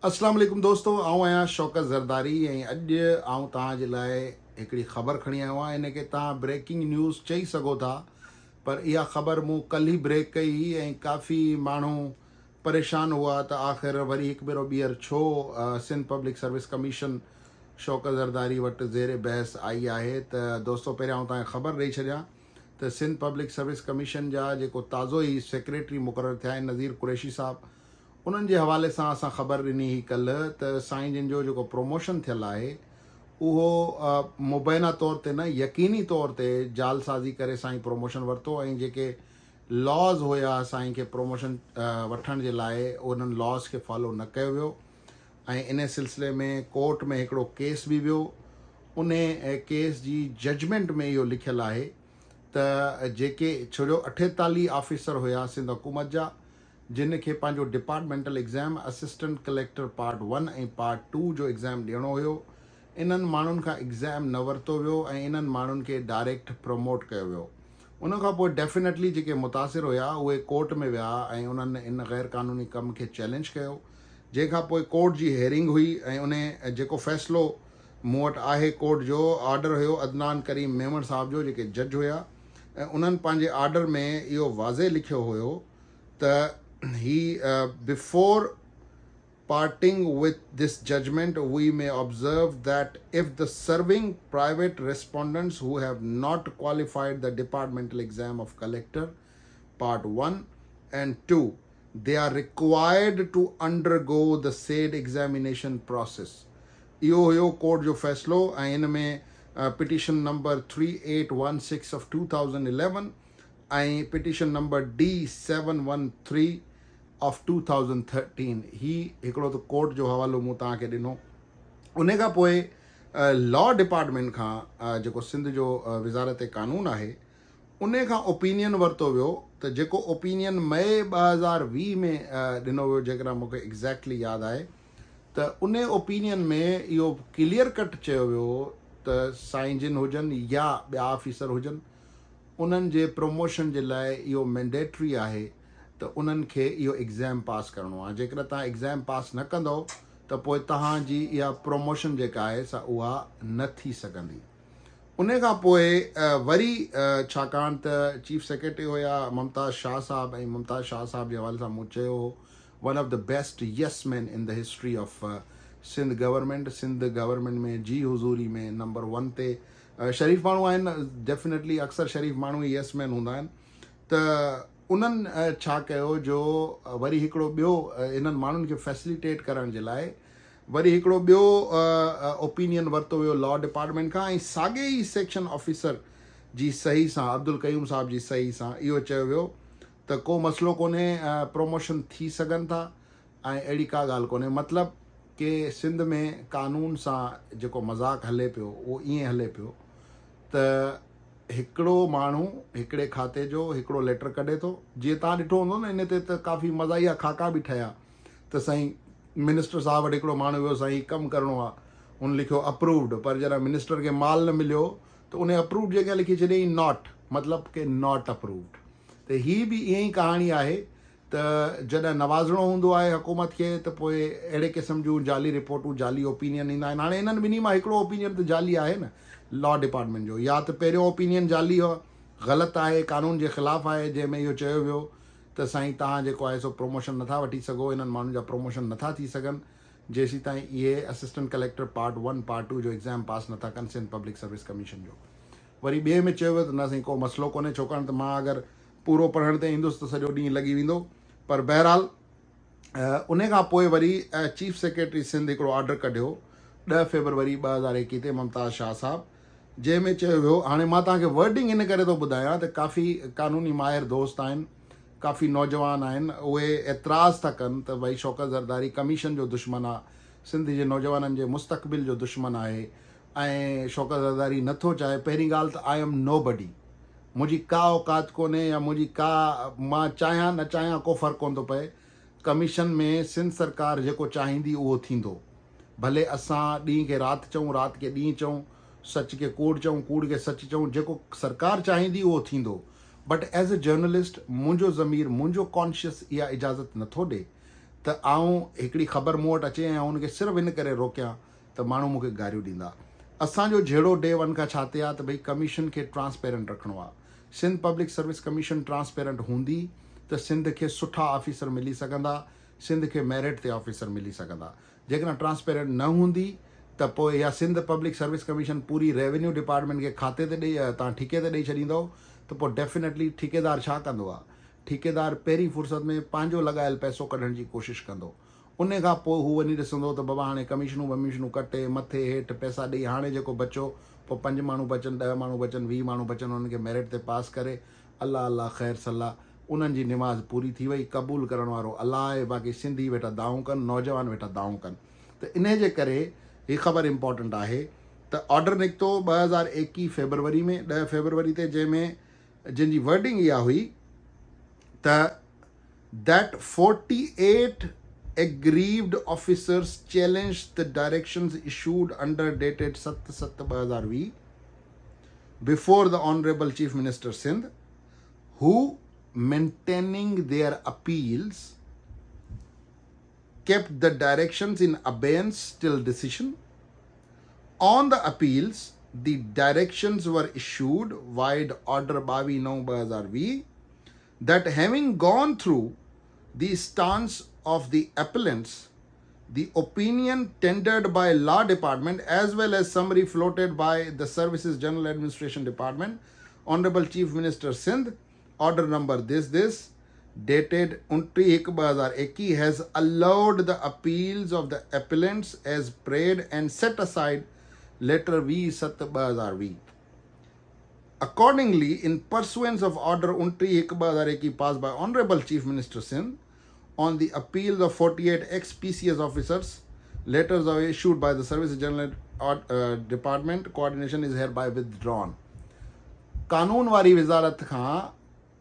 अस्सलाम वालेकुम दोस्तों, आऊं आहियां शौकत ज़रदारी ऐं अॼु आऊं तव्हांजे लाइ हिकिड़ी ख़बर खणी आयो आहियां। इन खे तव्हां ब्रेकिंग न्यूज़ चई सघो था, पर इहा ख़बर मूं कल्ह ई ब्रेक कई हुई ऐं काफ़ी माण्हू परेशान हुआ त आख़िर वरी हिकु भेरो ॿीहर छो Sindh public service commission Shaukat Zardari वटि ज़ेर बहस आई आहे। त दोस्तों, पहिरियां आऊं तव्हांखे ख़बर ॾेई छॾियां त सिंध पब्लिक सर्विस कमीशन जा जेको ताज़ो ई सेक्रेटरी मुक़ररु थिया आहिनि नज़ीर कुरैशी साहब, उन्हनि जे हवाले सां असां ख़बर ॾिनी हुई कल्ह त साईं जिन जो जेको प्रमोशन थियल आहे उहो मुबैना तौर ते न, यकीनी तौर ते जालसाज़ी करे साईं प्रमोशन वरितो ऐं जेके लॉज़ हुया साईं खे प्रमोशन वठण जे लाइ उन्हनि लॉज़ खे फॉलो न कयो वियो। ऐं इन सिलसिले में कोर्ट में हिकिड़ो केस बि वियो। उन केस जी जजमेंट में इहो लिखियलु आहे त जेके छो जो 48 ऑफिसर हुया सिंध हुकूमत जा, जिन खे पंहिंजो departmental exam assistant collector part 1 ऐं पार्ट 2 जो एग्ज़ाम ॾियणो हुयो, इन्हनि माण्हुनि खां एग्ज़ाम न वरितो वियो ऐं इन्हनि माण्हुनि खे डायरेक्ट प्रमोट कयो वियो। उन खां पोइ डेफिनेटली जेके मुतासिर हुया उहे कोर्ट में विया ऐं उन्हनि इन ग़ैर क़ानूनी कम खे चैलेंज कयो, जंहिंखां पोइ कोर्ट जी हेयरिंग हुई ऐं उन जेको फ़ैसिलो मूं वटि आहे कोर्ट जो ऑर्डर हुयो अदनान करीम मेमण साहब जो, जेके जज हुया, ऐं उन्हनि पंहिंजे ऑर्डर में इहो वाज़े लिखियो हुयो त before parting with this judgment, we may observe that if the serving private respondents who have not qualified the departmental exam of collector part 1 and 2, they are required to undergo the said examination process. इहो हुयो court जो फ़ैसिलो ऐं इन में petition number 3816 of 2011 ऐं petition number D713 of 2013 ही हिकिड़ो त कोर्ट जो हवालो मूं तव्हांखे ॾिनो। उन खां पोइ लॉ डिपार्टमेंट खां जेको सिंध जो वज़ारत क़ानून आहे उन खां ओपिनियन वरितो वियो त जेको ओपिनियन मई 2020 में ॾिनो वियो, जेकॾहिं मूंखे एग्ज़ैक्टली यादि आहे, त उन ओपिनियन में इहो क्लियर कट चयो वियो त साईं जिन हुजनि या ॿिया ऑफिसर हुजनि, उन्हनि जे प्रमोशन जे लाइ इहो मैंडेटरी आहे त उन्हनि खे इहो एग्ज़ाम पास करिणो आहे। जेकॾहिं तव्हां एग्ज़ाम पास न कंदो त पोइ तव्हांजी इहा प्रमोशन जेका आहे सा उहा न थी सघंदी। उन खां पोइ वरी छाकाणि त चीफ सेक्रेटरी हुया मुमताज़ शाह साहब, ऐं मुमताज़ शाह साहब जे हवाले सां मूं चयो हो one of the best yes man in the history of Sindh government में जी हुज़ूरी में नंबर 1 ते शरीफ़ माण्हू आहिनि। डेफिनेटली अक्सर शरीफ़ माण्हू ई यस मैन हूंदा आहिनि। त उन्हनि छा कयो जो वरी हिकिड़ो ॿियो इन्हनि माण्हुनि खे फैसिलिटेट करण जे लाइ वरी हिकिड़ो ॿियो ओपिनियन वरितो वियो लॉ डिपार्टमेंट खां, ऐं साॻे ई सेक्शन ऑफिसर जी सही सां, अब्दुल क़यूम साहब जी सही सां इहो चयो वियो त को मसइलो कोन्हे, प्रमोशन थी सघनि था ऐं अहिड़ी का ॻाल्हि कोन्हे। मतिलबु कि सिंध में कानून सां जेको मज़ाक़ हले पियो उहो ईअं हले पियो त हिकिड़ो माण्हू हिकिड़े खाते जो हिकिड़ो लेटर कढे थो, जीअं तव्हां ॾिठो हूंदो न इन ते त काफ़ी मज़ाइया खाका बि ठहिया त साईं मिनिस्टर साहब वटि हिकिड़ो माण्हू वियो, साईं कमु करिणो आहे, हुन लिखियो अप्रूव्ड, पर जॾहिं मिनिस्टर खे माल न मिलियो त उन अप्रूव्ड जॻह लिखी छॾियईं नॉट, मतिलबु कि नॉट अप्रूव्ड। त हीअ बि ईअं ई कहाणी आहे त जॾहिं नवाज़णो हूंदो आहे हुकूमत खे त पोइ अहिड़े क़िस्म जूं जाली रिपोर्टूं, जाली ओपिनियन ईंदा आहिनि। हाणे इन्हनि ॿिन्ही मां हिकिड़ो ओपिनियन त जाली आहे न लॉ डिपार्टमेंट जो, या त पहिरियों ओपिनियन जाली हो, ग़लति आहे, कानून जे ख़िलाफ़ु आहे, जंहिंमें इहो चयो वियो त साईं तव्हां जेको आहे सो प्रमोशन नथा वठी सघो, इन्हनि माण्हुनि जा प्रमोशन नथा थी सघनि जेसीं ताईं इहे असिस्टेंट कलेक्टर पार्ट 1 पार्ट 2 जो एग्ज़ाम पास नथा कनि सिंध पब्लिक सर्विस कमीशन जो। वरी ॿिए में चयो वियो त न साईं को मसइलो कोन्हे, छाकाणि त मां अगरि पूरो पढ़ण ते ईंदुसि त सॼो ॾींहुं लॻी वेंदो। पर बहरहाल उन खां पोइ वरी चीफ सेक्रेटरी सिंध हिकिड़ो ऑर्डर कढियो 10 फरवरी 2021 ते मुमताज़ शाह साहब, जंहिंमें चयो वियो, हाणे मां तव्हांखे वर्डिंग इन करे थो ॿुधायां त काफ़ी क़ानूनी माहिर दोस्त आहिनि, काफ़ी नौजवान आहिनि, उहे एतिराज़ था कनि त भई शौकत ज़रदारी कमीशन जो दुश्मन आहे, सिंध जे नौजवाननि जे मुस्तक़बिल जो दुश्मन आहे ऐं शौकत ज़रदारी नथो चाहे। पहिरीं ॻाल्हि त आई एम नो बडी, मुंहिंजी का औकात कोन्हे या मुंहिंजी का, मां चाहियां न चाहियां को फ़र्क़ु कोन थो पए। कमीशन में सिंध सरकार जेको चाहींदी उहो थींदो, भले असां ॾींहं खे राति चऊं, राति खे ॾींहुं चऊं, सच खे कूड़ चऊं, कूड़ खे सच चऊं, जेको सरकार चाहींदी उहो थींदो। बट एज़ अ जर्नलिस्ट मुंहिंजो ज़मीर, मुंहिंजो कॉन्शियस इहा इजाज़त नथो ॾे त आऊं हिकिड़ी ख़बर मूं वटि अचे ऐं उनखे सिर्फ़ु इन करे रोकियां त माण्हू मूंखे गारियूं ॾींदा। असांजो जहिड़ो डे वन खां छा ते आहे त भई कमीशन खे ट्रांसपेरेंट रखिणो आहे। Sindh public service commission transparent हूंदी त सिंध खे सुठा ऑफिसर मिली सघंदा, सिंध खे मेरिट ते ऑफिसर मिली सघंदा। जेकॾहिं ट्रांसपेरेंट न हूंदी त पोइ या सिंध पब्लिक सर्विस कमीशन पूरी रेवेन्यू डिपार्टमेंट खे खाते ते ॾेई तव्हां ठेके ते ॾेई छॾींदव त पोइ डेफिनेटली ठेकेदार छा कंदो आहे, ठेकेदार पहिरीं फुर्सत में पंहिंजो लॻायल पैसो कढण जी कोशिशि कंदो। उन खां पोइ हू वञी ॾिसंदो त बाबा हाणे कमीशनूं वमीशनूं कटे मथे हेठि पैसा ॾेई हाणे जेको बचो पोइ 5 माण्हू बचनि, 10 माण्हू बचनि, 20 माण्हू बचनि, उन्हनि खे मेरिट ते पास करे अलाह अलाह ख़ैर सलाह उन्हनि जी निमाज़ पूरी थी वई। क़बूल करण वारो अलाह आहे, बाक़ी सिंधी वेठा दाऊं कनि, नौजवान वेठा दाऊं कनि। त इन जे करे हीअ ख़बर इम्पॉर्टेंट आहे त ऑर्डर निकितो 2021 फेबरवरी में 10 फेबरवरी ते, जंहिंजी वर्डिंग इहा हुई त that 48 aggrieved officers challenged the directions issued under dated 7/7/2020 before the Honorable Chief Minister Sindh, who, maintaining their appeals, kept the directions in abeyance till decision. On the appeals, the directions were issued via Order 22/9/2020 that having gone through the stance of the appellants, the opinion tendered by Law Department as well as summary floated by the Services General Administration Department, Honorable Chief Minister Sindh, order number this, dated 29/2021, has allowed the appeals of the appellants as prayed and set aside letter V/7/2020. Accordingly, in pursuance of order 29/2021 passed by Honorable Chief Minister Sindh, on the appeals of 48 ex-PCS officers, letters are issued by the Services General Department. Coordination is hereby withdrawn. कानून वारी वज़ारत खां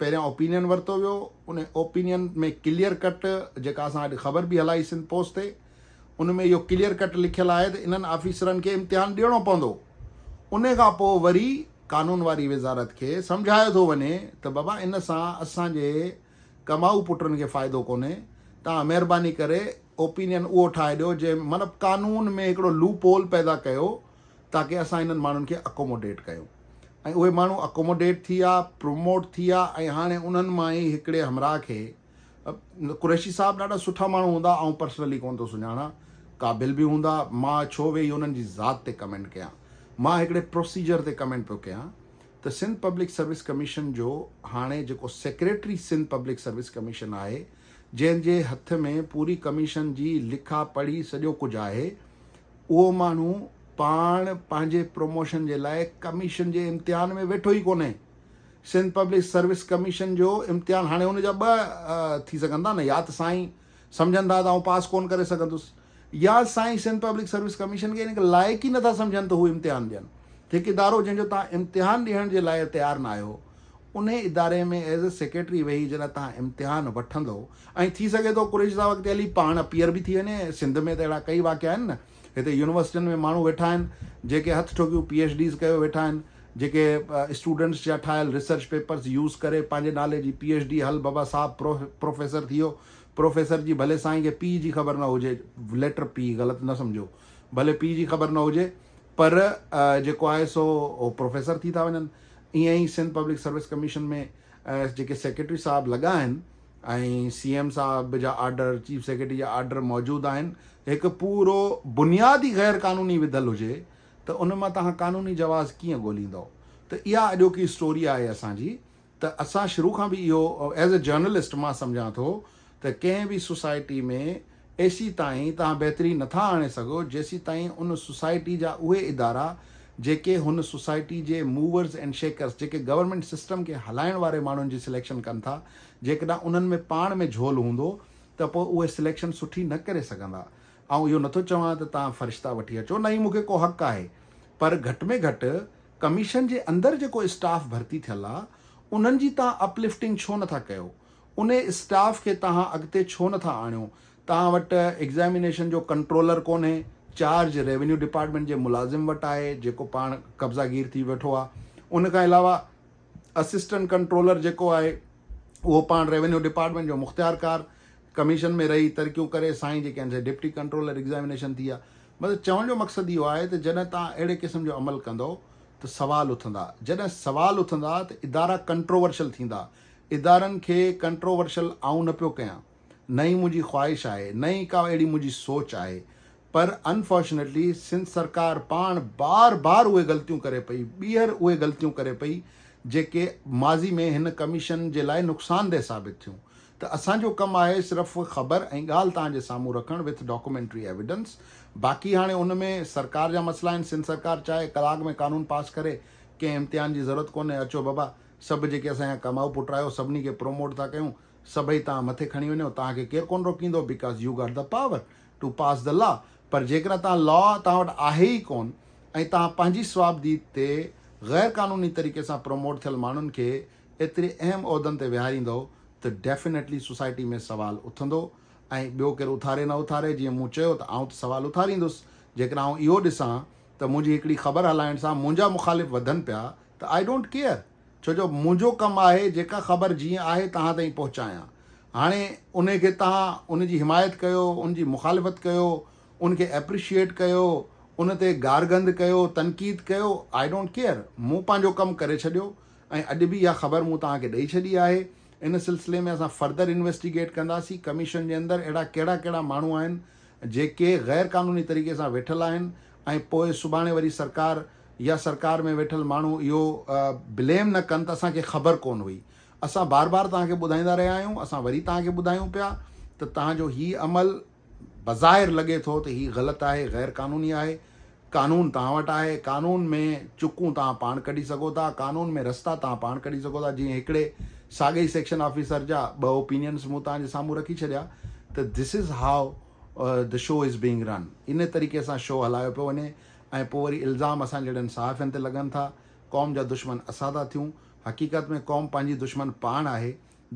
पहिरियां opinion वरितो वियो। उन opinion में clear cut जेका असां अॼु ख़बर बि हलाई सिंध पोस्ट ते, उन में इहो क्लियर कट लिखियलु आहे त इन्हनि ऑफिसरनि खे इम्तिहान ॾियणो पवंदो। उन खां पोइ वरी कानून वारी वज़ारत खे सम्झायो थो वञे त बाबा इन सां असांजे कमाऊ पुटनि खे फ़ाइदो कोन्हे, तव्हां महिरबानी करे ओपिनियन उहो ठाहे ॾियो जंहिं मतिलबु कानून में हिकिड़ो लूप होल पैदा कयो ताकी असां इन्हनि माण्हुनि खे अकोमोडेट कयूं। ऐं उहे माण्हू अकोमोडेट थी विया, प्रोमोट थी विया, ऐं हाणे उन्हनि मां ई हिकिड़े हमराह खे, कुरैशी साहब ॾाढा सुठा माण्हू हूंदा, ऐं पर्सनली कोन थो सुञाणा, क़ाबिल बि हूंदा, मां छो वेही उन्हनि जी ज़ात ते कमेंट कयां, मां हिकिड़े प्रोसीजर ते कमेंट पियो कयां त सिंध पब्लिक सर्विस कमीशन जो हाणे जेको secretary Sindh public service commission आहे, जंहिंजे हथ में पूरी कमीशन जी लिखा पढ़ी सॼो कुझु आहे, उहो माण्हू पाण पंहिंजे प्रमोशन जे लाइ कमीशन जे इम्तिहान में वेठो ई कोन्हे। सिंध पब्लिक सर्विस कमीशन जो इम्तिहान हाणे हुनजा 2 थी सघंदा न, या त साईं सम्झंदा त आउं पास कोन करे सघंदुसि, या साईं सिंध पब्लिक सर्विस कमीशन खे इन लाइक़ु ई नथा सम्झनि त हू इम्तिहान ॾियनि। हिकु इदारो जंहिंजो तव्हां इम्तिहान ॾियण जे लाइ तयारु न आहियो, उन इदारे में एज़ अ सेक्रेटरी वेही जॾहिं तव्हां इम्तिहान वठंदो, ऐं थी सघे थो कुरैशी साहब अॻिते हली पाण अपीयर बि थी वञे। सिंध में त अहिड़ा कई वाक़िया आहिनि न, हिते यूनिवर्सिटियुनि में माण्हू वेठा आहिनि जेके हथ ठोकियूं PhDs कयो वेठा आहिनि, जेके स्टूडेंट्स जा ठहियल रिसर्च पेपर्स यूज़ करे पंहिंजे नाले जी PhD, हल बाबा साहब प्रोफेसर थी वियो, प्रोफेसर जी भले साईं खे P जी ख़बर न हुजे, लेटर P ग़लति न सम्झो, भले P जी ख़बर न हुजे, पर जेको आहे सो प्रोफेसर थी था वञनि। ईअं ई सिंध पब्लिक सर्विस कमीशन में जेके सेक्रेटरी साहब लॻा आहिनि ऐं CM साहब जा आर्डर, चीफ सेक्रेटरी जा आर्डर मौजूदु आहिनि, हिकु पूरो बुनियादी ग़ैर क़ानूनी विधल हुजे त उन मां तव्हां क़ानूनी जवाज़ कीअं ॻोल्हींदव। त इहा अॼोकी स्टोरी आहे असांजी। त असां शुरू खां बि इहो एज़ अ जर्नलिस्ट मां सम्झां थो त कंहिं बि सोसाइटी में एसी ताईं तव्हां बहितरी नथा आणे सघो जेसी ताईं उन सोसाइटी जा उहे इदारा जेके हुन society J movers and shakers, जेके गवर्नमेंट सिस्टम खे हलाइण वारे माण्हुनि जी सिलेक्शन कनि था, जेकॾहिं उन्हनि में पाण में झोल हूंदो त पोइ उहे सिलेक्शन सुठी न करे सघंदा। ऐं इहो नथो चवां त तव्हां फ़रिश्ता वठी अचो, न ई मूंखे को हक़ु आहे, पर घटि में घटि कमीशन जे अंदरि जेको स्टाफ भर्ती थियल आहे उन्हनि जी तव्हां अपलिफ्टिंग छो नथा कयो, उन स्टाफ खे तव्हां अॻिते छो नथा आणियो। तव्हां वटि एग्ज़ामिनेशन जो कंट्रोलर कोन्हे, चार्ज रेवेन्यू डिपार्टमेंट जे मुलाज़िम वटि आहे जेको पाण कब्ज़ागीर थी वेठो आहे। उन खां अलावा असिस्टेंट कंट्रोलर जेको आहे उहो पाण रेवेन्यू डिपार्टमेंट जो मुख़्तियारकार, कमीशन में रही तरक़ियूं करे साईं जेके आहिनि से डिप्टी कंट्रोलर एग्ज़ामिनेशन थी आहे मतिलबु चवण जो मक़सदु इहो आहे त जॾहिं तव्हां अहिड़े क़िस्म जो अमल कंदो त सवाल उथंदा जॾहिं सवाल उथंदा त इदारा कंट्रोवर्शियल थींदा इदारनि खे कंट्रोवर्शियल आऊं न पियो कयां न ई मुंहिंजी ख़्वाहिश आहे न ई का अहिड़ी मुंहिंजी सोच आहे पर अनफॉर्चुनेटली सिंध सरकार पाण बार बार उहे ग़लतियूं करे पई ॿीहर उहे ग़लतियूं करे पई जेके माज़ी में हिन कमीशन जे लाइ नुक़सानदेह साबित थियूं त असांजो कमु आहे सिर्फ़ु ख़बर ऐं ॻाल्हि तव्हांजे साम्हूं रखणु विथ डॉक्यूमेंट्री एविडेंस बाक़ी हाणे उन में सरकार जा मसइला आहिनि सिंध सरकार चाहे कलाक में कानून पास करे कंहिं इम्तिहान जी ज़रूरत कोन्हे अचो बाबा सभु जेके असांजा कमाऊ पुटरायो सभिनी खे प्रोमोट था कयूं सभई तव्हां मथे खणी वञो तव्हांखे केरु कोन रोकींदो because you got the power to pass the law पर जेकर तव्हां लॉ तव्हां वटि आहे ई कोन ऐं तव्हां पंहिंजी स्वाबदीद ते ग़ैर क़ानूनी तरीक़े सां प्रोमोट थियल माण्हुनि खे एतिरे अहम उहिदनि ते विहारींदो त डेफिनेटली सोसाइटी में सवाल उथंदो ऐं ॿियो केरु उथारे न उथारे जीअं मूं चयो त आउं त सवाल उथारींदुसि जेकर आउं इहो ॾिसां त मुंहिंजी हिकिड़ी ख़बर हलाइण सां मुंहिंजा मुख़ालिफ़ वधनि पिया त आई डोंट केयर छो जो मुंहिंजो कमु आहे जेका ख़बर जीअं आहे तव्हां ताईं पहुचायां हाणे उनखे तव्हां उनजी हिमायत कयो उनजी मुख़ालिफ़त कयो उनखे एप्रिशिएट कयो उन ते गारगंद कयो तनक़ीद कयो आई डोंट केयर मूं पंहिंजो कमु करे छॾियो ऐं अॼु बि इहा ख़बर मूं तव्हांखे ॾेई छॾी आहे इन सिलसिले में असां फर्दर इन्वेस्टिगेट कंदासीं कमीशन जे अंदरि अहिड़ा कहिड़ा कहिड़ा माण्हू आहिनि जेके ग़ैर क़ानूनी तरीक़े सां वेठल आहिनि ऐं पोइ सुभाणे वरी सरकार या सरकार में वेठल माण्हू इहो ब्लेम न कनि त असांखे ख़बर कोन हुई असां बार बार तव्हांखे ॿुधाईंदा रहिया आहियूं असां वरी तव्हांखे ॿुधायूं पिया त तव्हांजो हीउ अमल बज़ाहिर लॻे थो त हीउ ग़लति आहे ग़ैर क़ानूनी आहे कानून तव्हां वटि आहे कानून में चुकूं तव्हां पाण कढी सघो था कानून में रस्ता तव्हां पाण कढी सघो था जीअं हिकिड़े साॻे सेक्शन ऑफिसर जा 2 ओपिनियंस मूं तव्हांजे साम्हूं रखी छॾिया त this is how the show is being run in तरीक़े सां शो हलायो पियो वञे ऐं पोइ वरी इल्ज़ाम असां जहिड़नि सहाफ़ियुनि ते लॻनि था क़ौम जा दुश्मन असां था थियूं हक़ीक़त में क़ौम पंहिंजी दुश्मन पाण आहे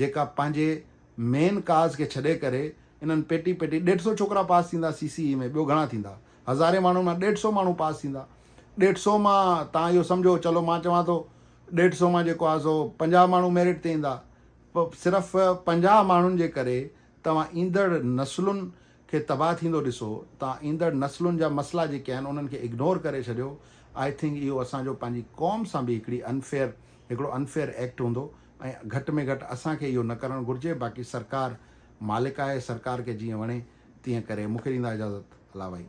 जेका पंहिंजे मेन काज़ खे छॾे करे इन्हनि पेटी 150 छोकिरा पास थींदा CCE में ॿियो घणा थींदा हज़ारे माण्हू मां 150 माण्हू पास थींदा 150 मां तव्हां इहो सम्झो चलो मां चवां थो 150 मां जेको आहे सो 50 माण्हू मेरिट ते ईंदा सिर्फ़ु 50 माण्हुनि जे करे तव्हां ईंदड़ नसलुनि खे तबाह थींदो ॾिसो तव्हां ईंदड़ नसलुनि जा मसइला जेके आहिनि उन्हनि खे इग्नोर करे छॾियो आई थिंक इहो असांजो पंहिंजी क़ौम सां बि हिकिड़ो अनफेयर एक्ट हूंदो ऐं घटि में घटि असांखे इहो न करणु घुरिजे बाक़ी सरकार मालिक आहे सरकार खे जीअं वणे तीअं करे मूंखे ॾींदा इजाज़त अला भाई